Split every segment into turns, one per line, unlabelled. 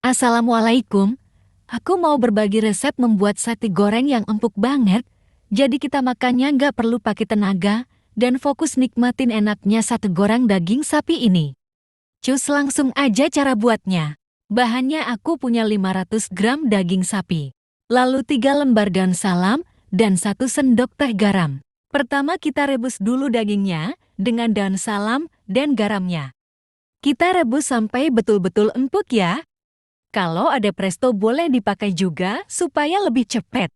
Assalamualaikum, aku mau berbagi resep membuat sate goreng yang empuk banget, jadi kita makannya nggak perlu pakai tenaga, dan fokus nikmatin enaknya sate goreng daging sapi ini. Cus langsung aja cara buatnya. Bahannya aku punya 500 gram daging sapi, lalu 3 lembar daun salam, dan 1 sendok teh garam. Pertama kita rebus dulu dagingnya, dengan daun salam dan garamnya. Kita rebus sampai betul-betul empuk ya. Kalau ada presto boleh dipakai juga supaya lebih cepat.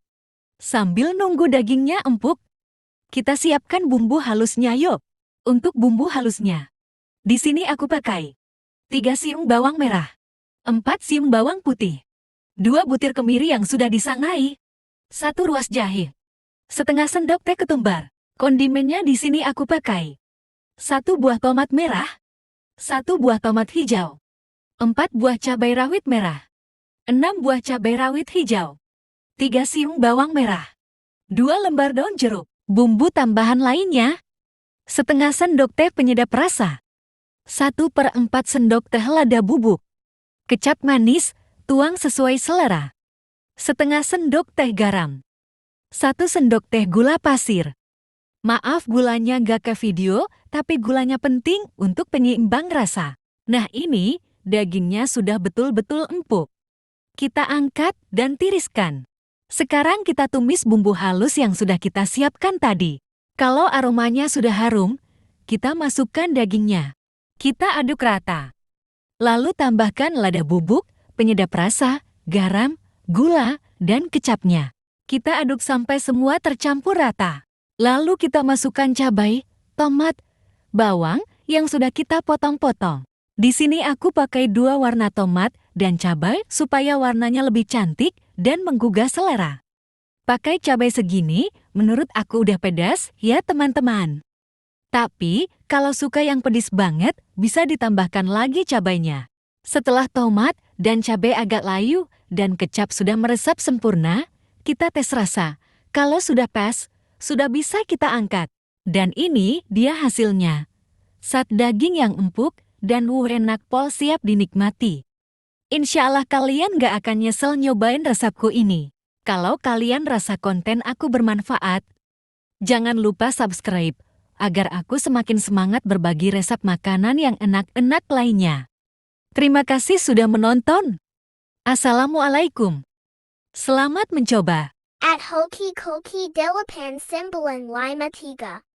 Sambil nunggu dagingnya empuk, kita siapkan bumbu halusnya yuk. Untuk bumbu halusnya, di sini aku pakai 3 siung bawang merah, 4 siung bawang putih, 2 butir kemiri yang sudah disangai, 1 ruas jahe, setengah sendok teh ketumbar. Kondimennya di sini aku pakai 1 buah tomat merah, 1 buah tomat hijau, 4 buah cabai rawit merah, 6 buah cabai rawit hijau, 3 siung bawang merah, 2 lembar daun jeruk. Bumbu tambahan lainnya, setengah sendok teh penyedap rasa, 1/4 sendok teh lada bubuk, kecap manis, tuang sesuai selera, setengah sendok teh garam, 1 sendok teh gula pasir. Maaf gulanya gak ke video, tapi gulanya penting untuk penyeimbang rasa. Nah ini, dagingnya sudah betul-betul empuk. Kita angkat dan tiriskan. Sekarang kita tumis bumbu halus yang sudah kita siapkan tadi. Kalau aromanya sudah harum, kita masukkan dagingnya. Kita aduk rata. Lalu tambahkan lada bubuk, penyedap rasa, garam, gula, dan kecapnya. Kita aduk sampai semua tercampur rata. Lalu kita masukkan cabai, tomat, bawang yang sudah kita potong-potong. Di sini aku pakai 2 warna tomat dan cabai supaya warnanya lebih cantik dan menggugah selera. Pakai cabai segini, menurut aku udah pedas ya teman-teman. Tapi, kalau suka yang pedis banget, bisa ditambahkan lagi cabainya. Setelah tomat dan cabai agak layu dan kecap sudah meresap sempurna, kita tes rasa. Kalau sudah pas, sudah bisa kita angkat. Dan ini dia hasilnya. Sate daging yang empuk dan enak pol siap dinikmati. Insya Allah kalian gak akan nyesel nyobain resepku ini. Kalau kalian rasa konten aku bermanfaat, jangan lupa subscribe, agar aku semakin semangat berbagi resep makanan yang enak-enak lainnya. Terima kasih sudah menonton. Assalamualaikum. Selamat mencoba.
At Hoki Koki Delapan Sembilan Lima Tiga.